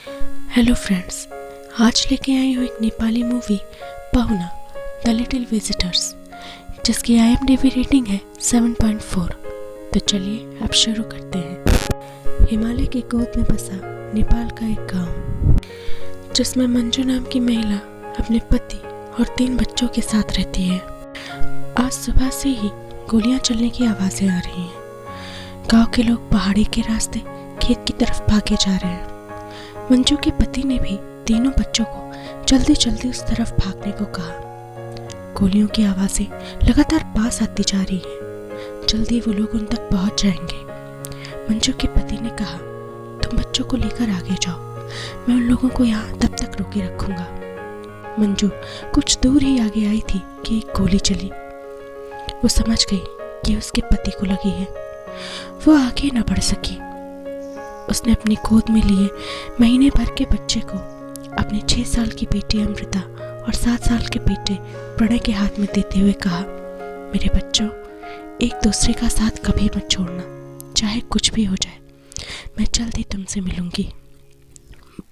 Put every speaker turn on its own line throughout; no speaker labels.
Hello friends, आज लेके आई हूँ एक नेपाली मूवी पाहुना द लिटिल विजिटर्स, जिसकी IMDb रेटिंग है 7.4। तो चलिए अब शुरू करते हैं। हिमालय की गोद में बसा नेपाल का एक गांव, जिसमें मंजू नाम की महिला अपने पति और 3 बच्चों के साथ रहती है। आज सुबह से ही गोलियां चलने की आवाज़ें आ रही हैं। गांव के लोग पहाड़ी के रास्ते खेत की तरफ भागे जा रहे हैं। मंजू के पति ने भी तीनों बच्चों को जल्दी जल्दी उस तरफ भागने को कहा। गोलियों की आवाज़ें लगातार पास आती जा रही हैं। जल्दी वो लोग उन तक पहुंच जाएंगे। मंजू के पति ने कहा, तुम बच्चों को लेकर आगे जाओ, मैं उन लोगों को यहाँ तब तक रोके रखूंगा। मंजू कुछ दूर ही आगे आई थी कि एक गोली चली। वो समझ गई कि उसके पति को लगी है। वो आगे न बढ़ सकी। उसने अपनी गोद में लिए महीने भर के बच्चे को अपने 6 साल की बेटी अमृता और 7 साल के बेटे प्रणय के हाथ में देते हुए कहा, मेरे बच्चों, एक दूसरे का साथ कभी मत छोड़ना, चाहे कुछ भी हो जाए, मैं जल्द ही तुमसे मिलूंगी।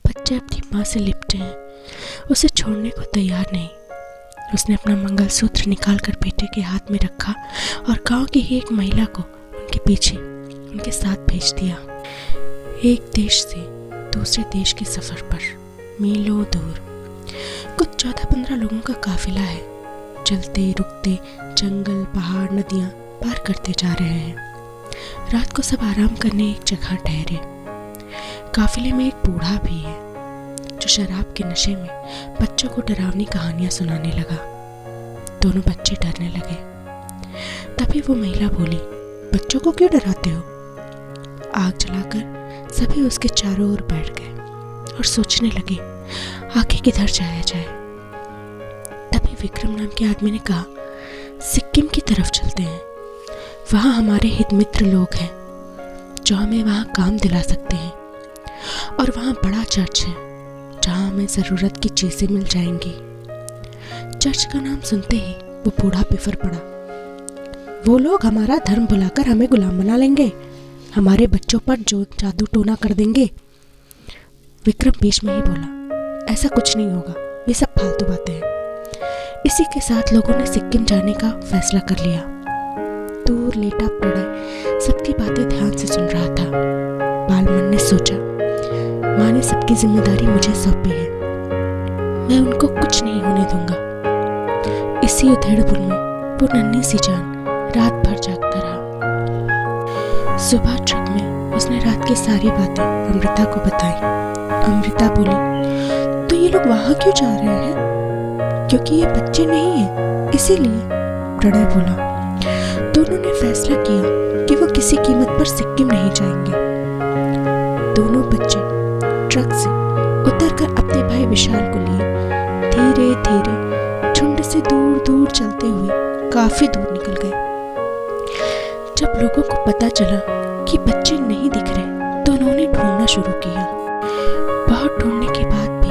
बच्चे अपनी माँ से लिपटे हैं, उसे छोड़ने को तैयार नहीं। उसने अपना मंगलसूत्र निकालकर बेटे के हाथ में रखा और गांव की ही एक महिला को उनके पीछे उनके साथ भेज दिया। एक देश से दूसरे देश के सफर पर मीलों दूर कुछ 14-15 लोगों का काफिला है। चलते रुकते जंगल, पहाड़, नदियां पार करते जा रहे हैं। रात को सब आराम करने एक जगह ठहरे। काफिले में एक बूढ़ा भी है, जो शराब के नशे में बच्चों को डरावनी कहानियां सुनाने लगा। दोनों बच्चे डरने लगे। तभी वो महिला बोली, बच्चों को क्यों डराते हो? आग जलाकर सभी उसके चारों ओर बैठ गए और सोचने लगे आगे किधर जाया जाए। तभी विक्रम नाम के आदमी ने कहा, सिक्किम की तरफ चलते हैं। वहाँ हमारे हित मित्र लोग हैं जो हमें वहाँ काम दिला सकते हैं, और वहाँ बड़ा चर्च है जहाँ हमें ज़रूरत की चीज़ें मिल जाएंगी। चर्च का नाम सुनते ही वो बूढ़ा बिफर पड़ा। वो लोग हमारा धर्म भुलाकर हमें गुलाम बना लेंगे, हमारे बच्चों पर जो जादू टोना कर देंगे। विक्रम बीच में ही बोला, ऐसा कुछ नहीं होगा, ये सब फालतू बातें हैं। इसी के साथ लोगों ने सिक्किम जाने का फैसला कर लिया। दूर लेटा प्रणय सबकी बातें ध्यान से सुन रहा था। बालमन ने सोचा, माँ ने सबकी जिम्मेदारी मुझे सौंपी है, मैं उनको कुछ नहीं होने दूंगा। इसी उधेड़-बुन में वो नन्ही सी जान रात भर जागता रहा। सुबह ट्रक में उसने रात की सारी बातें अमृता को बताई। अमृता बोली, तो ये लोग वहाँ क्यों जा रहे हैं? क्योंकि ये बच्चे नहीं हैं, इसीलिए। प्रणय बोला, दोनों ने फैसला किया कि वो किसी कीमत पर सिक्किम नहीं जाएंगे। दोनों बच्चे ट्रक से उतरकर अपने भाई विशाल को लिए धीरे धीरे झुंड से दूर दूर चलते हुए काफी दूर निकल गए। जब लोगों को पता चला कि बच्चे नहीं दिख रहे, तो उन्होंने ढूंढना शुरू किया। बहुत ढूंढने के बाद भी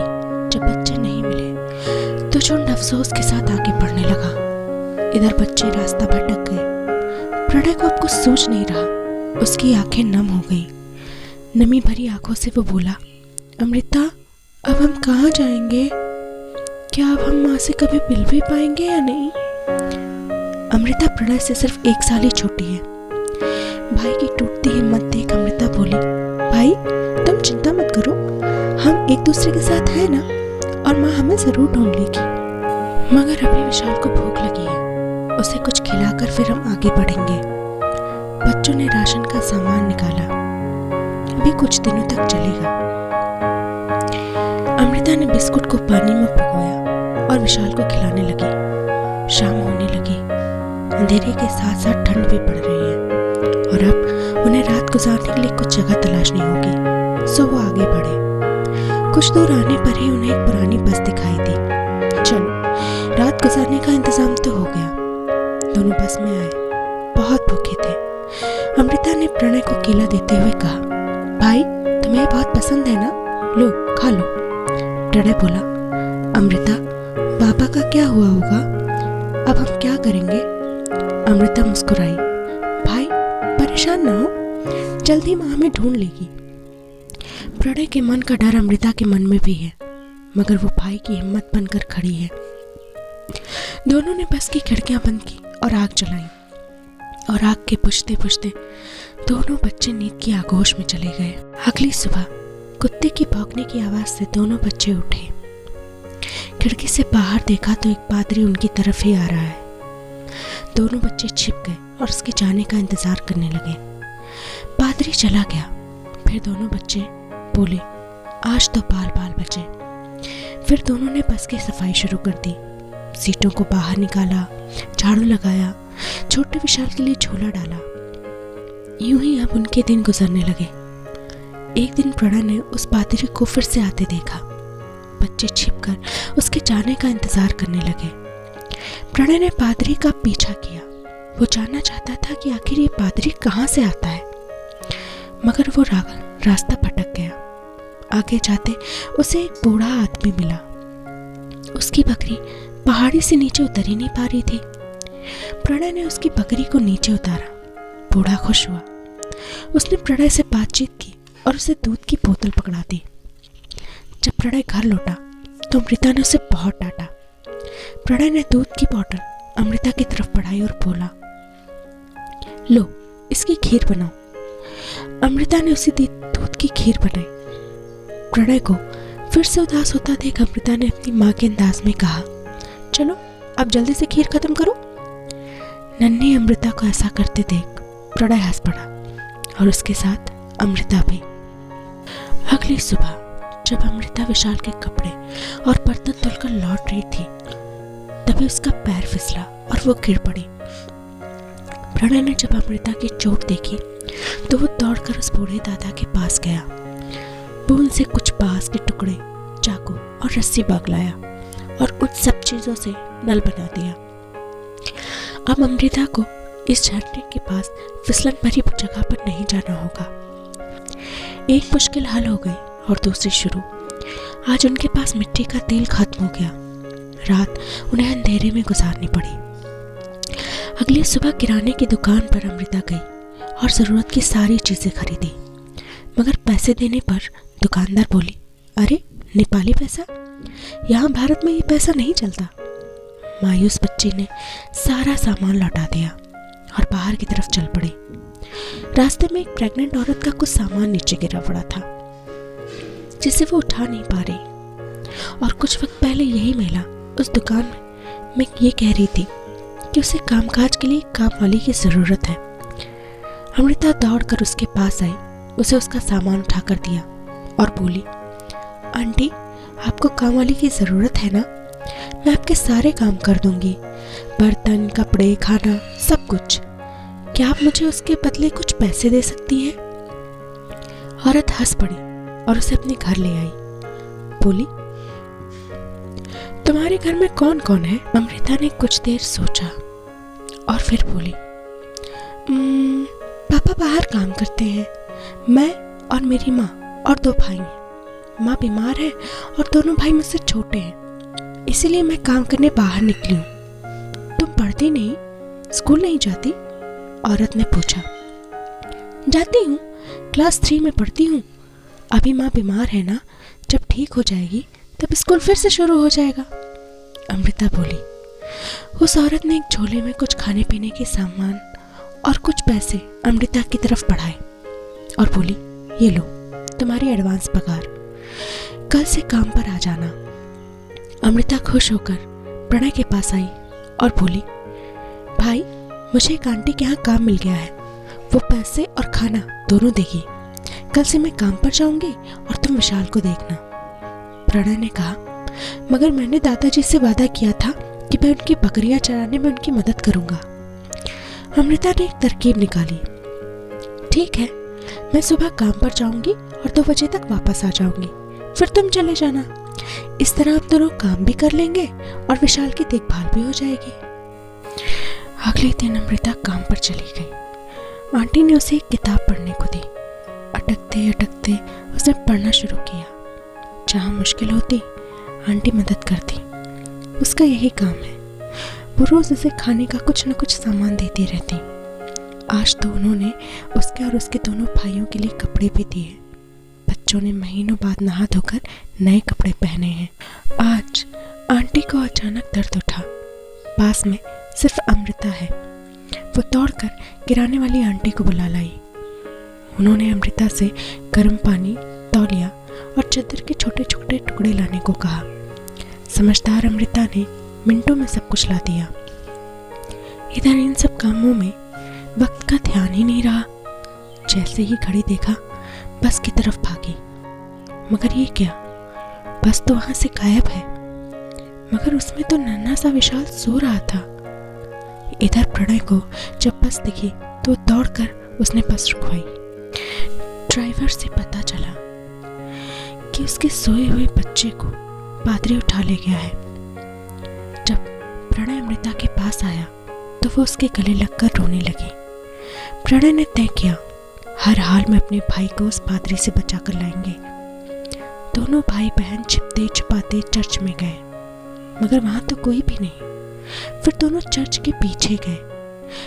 जब बच्चे नहीं मिले, तो झुंड अफसोस के साथ आगे बढ़ने लगा। इधर बच्चे रास्ता भटक गए। प्रणय को अब कुछ सोच नहीं रहा, उसकी आंखें नम हो गई। नमी भरी आंखों से वो बोला, अमृता, अब हम कहाँ जाएंगे? क्या अब हम माँ से कभी मिल भी पाएंगे या नहीं? अमृता प्रणय से सिर्फ 1 साल ही छोटी है। भाई की टूटती हिम्मत देख अमृता बोली, भाई तुम चिंता मत करो, हम एक दूसरे के साथ हैं ना, और माँ हमें जरूर ढूंढ लेगी। मगर अभी विशाल को भूख लगी है, उसे कुछ खिलाकर फिर हम आगे बढ़ेंगे। बच्चों ने राशन का सामान निकाला, अभी कुछ दिनों तक चलेगा। अमृता ने बिस्कुट को पानी में भिगोया और विशाल को खिलाने लगी। शाम होने लगी। अंधेरे के साथ साथ ठंड भी पड़ रही है, और अब उन्हें रात गुजारने के लिए कुछ जगह तलाशनी होगी। सो वो आगे बढ़े। कुछ दूर आने पर ही उन्हें एक पुरानी बस दिखाई दी। चलो, रात गुजारने का इंतजाम तो हो गया। दोनों बस में आए। बहुत भूखे थे। अमृता ने प्रणय को केला देते हुए कहा, भाई तुम्हें बहुत पसंद है ना, लो खा लो। प्रणय बोला, अमृता, पापा का क्या हुआ होगा? अब हम क्या करेंगे? अमृता मुस्कुराई, भाई परेशान ना हो, जल्दी माँ हमें ढूंढ लेगी। प्रणय के मन का डर अमृता के मन में भी है, मगर वो भाई की हिम्मत बनकर खड़ी है। दोनों ने बस की खिड़कियां बंद की और आग जलाई, और आग के बुझते बुझते दोनों बच्चे नींद की आगोश में चले गए। अगली सुबह कुत्ते की भौंकने की आवाज से दोनों बच्चे उठे। खिड़की से बाहर देखा तो एक पादरी उनकी तरफ ही आ रहा है। दोनों बच्चे छिप गए और उसके जाने का इंतजार करने लगे। पादरी चला गया। फिर दोनों बच्चे बोले, आज तो बाल बाल बचे। फिर दोनों ने बस की सफाई शुरू कर दी। सीटों को बाहर निकाला, झाड़ू लगाया, छोटे विशाल के लिए झोला डाला। यूं ही अब उनके दिन गुजरने लगे। एक दिन प्रणय ने उस पादरी को फिर से आते देखा। बच्चे छिपकर उसके जाने का इंतजार करने लगे। प्रणय ने पादरी का पीछा किया। वो जानना चाहता था कि आखिर ये पादरी कहाँ से आता है, मगर वो रास्ता भटक गया। आगे जाते उसे एक बूढ़ा आदमी मिला। उसकी बकरी पहाड़ी से नीचे उतर ही नहीं पा रही थी। प्रणय ने उसकी बकरी को नीचे उतारा। बूढ़ा खुश हुआ। उसने प्रणय से बातचीत की और उसे दूध की बोतल पकड़ा दी। जब प्रणय घर लौटा तो अमृता ने उसे बहुत डांटा। प्रणय ने दूध की बोतल अमृता की तरफ बढ़ाई और बोला, लो इसकी खीर बनाओ। अमृता ने उसी दूध की खीर बनाई। प्रणय को फिर से उदास होता देख अमृता ने अपनी माँ के अंदाज में कहा, चलो अब जल्दी से खीर खत्म करो। नन्ही अमृता को ऐसा करते देख प्रणय हंस पड़ा और उसके साथ अमृता भी। अगली सुबह जब अमृता विशाल के कपड़े और बर्तन धुलकर लौट रही थी, तभी उसका पैर फिसला और वो गिर पड़ी। प्रणय ने जब अमृता की चोट देखी तो वो दौड़कर उस बूढ़े दादा के पास गया। वो उनसे कुछ बांस के टुकड़े, चाकू और रस्सी बगलाया और उन सब चीजों से नल बना दिया। अब अमृता को इस झरने के पास फिसलन भरी जगह पर नहीं जाना होगा। एक मुश्किल हल हो गई और दूसरी शुरू। आज उनके पास मिट्टी का तेल खत्म हो गया। रात उन्हें अंधेरे में गुजारनी पड़ी। अगली सुबह किराने की दुकान पर अमृता गई और जरूरत की सारी चीजें खरीदी, मगर पैसे देने पर दुकानदार बोली, अरे नेपाली पैसा, यहाँ भारत में ये पैसा नहीं चलता। मायूस बच्ची ने सारा सामान लौटा दिया और बाहर की तरफ चल पड़ी। रास्ते में एक प्रेग्नेंट औरत का कुछ सामान नीचे गिरा पड़ा था, जिसे वो उठा नहीं पा रही। और कुछ वक्त पहले यही महिला उस दुकान में ये कह रही थी कि उसे कामकाज के लिए काम वाली की जरूरत है। अमृता दौड़कर उसके पास आई, उसे उसका सामान उठाकर दिया और बोली, आंटी आपको काम वाली की जरूरत है ना? मैं आपके सारे काम कर दूंगी, बर्तन, कपड़े, खाना, सब कुछ। क्या आप मुझे उसके बदले कुछ पैसे दे सकती हैं? औरत हंस पड़ी और उसे अपने घर ले आई। बोली, तुम्हारे घर में कौन कौन है? अमृता ने कुछ देर सोचा और फिर बोली, पापा बाहर काम करते हैं, मैं और मेरी माँ और 2 भाई हैं। माँ बीमार है और दोनों भाई मुझसे छोटे हैं, इसीलिए मैं काम करने बाहर निकली हूँ। तुम पढ़ती नहीं, स्कूल नहीं जाती? औरत ने पूछा। जाती हूँ, क्लास 3 में पढ़ती हूँ। अभी माँ बीमार है ना, जब ठीक हो जाएगी तब स्कूल फिर से शुरू हो जाएगा, अमृता बोली। उस औरत ने एक झोले में कुछ खाने पीने के सामान और कुछ पैसे अमृता की तरफ बढ़ाए और बोली, ये लो तुम्हारी एडवांस पगार, कल से काम पर आ जाना। अमृता खुश होकर प्रणय के पास आई और बोली, भाई मुझे एक आंटी के यहाँ काम मिल गया है, वो पैसे और खाना दोनों देगी। कल से मैं काम पर जाऊंगी और तुम विशाल को देखना। प्रणय ने कहा, मगर मैंने दादाजी से वादा किया था कि मैं उनकी बकरियां चराने में उनकी मदद करूंगा। अमृता ने एक तरकीब निकाली। ठीक है, मैं सुबह काम पर जाऊंगी और 2 बजे तक वापस आ जाऊंगी, फिर तुम चले जाना। इस तरह हम दोनों काम भी कर लेंगे और विशाल की देखभाल भी हो जाएगी। अगले दिन अमृता काम पर चली गई। आंटी ने उसे एक किताब पढ़ने को दी। अटकते अटकते उसने पढ़ना शुरू किया। जहाँ मुश्किल होती आंटी मदद करती, उसका यही काम है। वो रोज उसे खाने का कुछ न कुछ सामान देती रहती। आज तो उन्होंने उसके और उसके दोनों भाइयों के लिए कपड़े भी दिए। बच्चों ने महीनों बाद नहा धोकर नए कपड़े पहने हैं। आज आंटी को अचानक दर्द उठा। पास में सिर्फ अमृता है। वो दौड़कर किराने वाली आंटी को बुला लाई। उन्होंने अमृता से गर्म पानी, तौलिया और चादर के छोटे छोटे टुकड़े लाने को कहा। समझदार अमृता ने मिनटों में सब कुछ ला दिया। इधर इन सब कामों में वक्त का ध्यान ही नहीं रहा। जैसे ही घड़ी देखा, बस की तरफ भागी। मगर ये क्या, बस तो वहां से गायब है। मगर उसमें तो नन्हा सा विशाल सो रहा था। इधर प्रणय को जब बस दिखी तो दौड़कर उसने बस रुकवाई। ड्राइवर से पता चला कि उसके सोए हुए बच्चे को पादरी उठा ले गया है। जब प्रणय अमृता के पास आया तो वो उसके गले लगकर रोने लगी। प्रणय ने तय किया, हर हाल में अपने भाई को उस पादरी से बचाकर लाएंगे। दोनों भाई बहन छिपते छुपाते चर्च में गए, मगर वहां तो कोई भी नहीं। फिर दोनों चर्च के पीछे गए।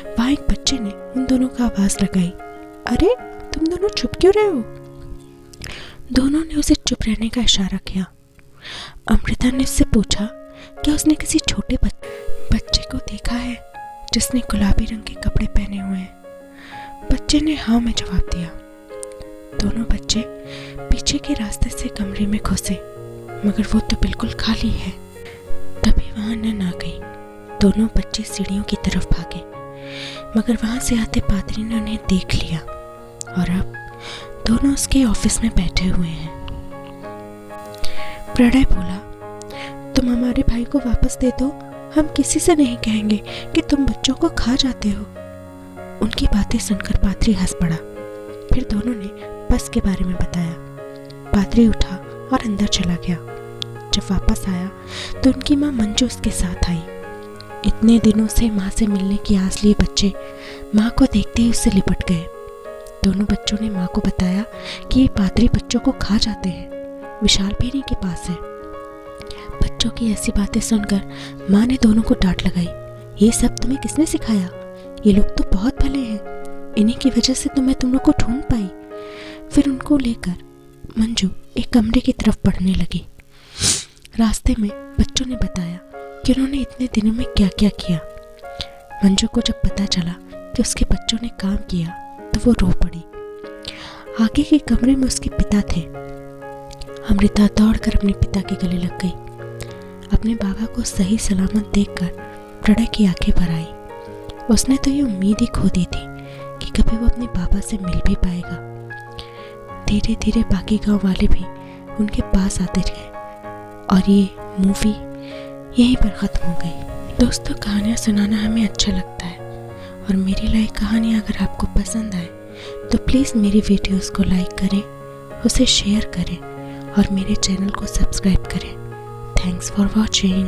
वहां एक बच्चे ने उन दोनों को आवाज लगाई, अरे तुम दोनों चुप क्यों रहे हो? दोनों ने उसे चुप रहने का इशारा किया। अमृता ने उससे पूछा, क्या उसने किसी छोटे बच्चे को देखा है जिसने गुलाबी रंग के कपड़े पहने हुए हैं? बच्चे ने हाँ में जवाब दिया। दोनों बच्चे पीछे के रास्ते से कमरे में घुसे, मगर वो तो बिल्कुल खाली है। तभी वहां नन आ गई। दोनों बच्चे सीढ़ियों की तरफ भागे, मगर वहां से आते पादरी ने उन्हें देख लिया और अब दोनों उसके ऑफिस में बैठे हुए हैं। प्रणय बोला, तुम हमारे भाई को वापस दे दो, हम किसी से नहीं कहेंगे कि तुम बच्चों को खा जाते हो। उनकी बातें सुनकर पादरी हंस पड़ा। फिर दोनों ने बस के बारे में बताया। पादरी उठा और अंदर चला गया। जब वापस आया तो उनकी माँ मंजू उसके साथ आई। इतने दिनों से माँ से मिलने की आस लिए बच्चे माँ को देखते ही उससे लिपट गए। दोनों बच्चों ने माँ को बताया कि ये पादरी बच्चों को खा जाते हैं, विशाल बेरी के पास है। बच्चों की ऐसी बातें सुनकर माँ ने दोनों को डांट लगाई, ये सब तुम्हें किसने सिखाया? ये लोग तो बहुत भले हैं, इन्हीं की वजह से तो मैं तुम लोग को ढूंढ पाई। फिर उनको लेकर मंजू एक कमरे की तरफ बढ़ने लगी। रास्ते में बच्चों ने बताया कि उन्होंने इतने दिनों में क्या क्या किया। मंजू को जब पता चला कि उसके बच्चों ने काम किया तो वो रो पड़ी। आगे के कमरे में उसके पिता थे। अमृता दौड़कर अपने पिता के गले लग गई। अपने बाबा को सही सलामत देखकर प्रणय की आंखें भर आई। उसने तो ये उम्मीद ही खो दी थी कि कभी वो अपने बाबा से मिल भी पाएगा। धीरे धीरे बाकी गांव वाले भी उनके पास आते गए और ये मूवी यहीं पर ख़त्म हो गई। दोस्तों, कहानियाँ सुनाना हमें अच्छा लगता है और मेरी लाइक कहानियाँ अगर आपको पसंद आए तो प्लीज़ मेरी वीडियोस को लाइक करें, उसे शेयर करें और मेरे चैनल को सब्सक्राइब करें। Thanks for watching.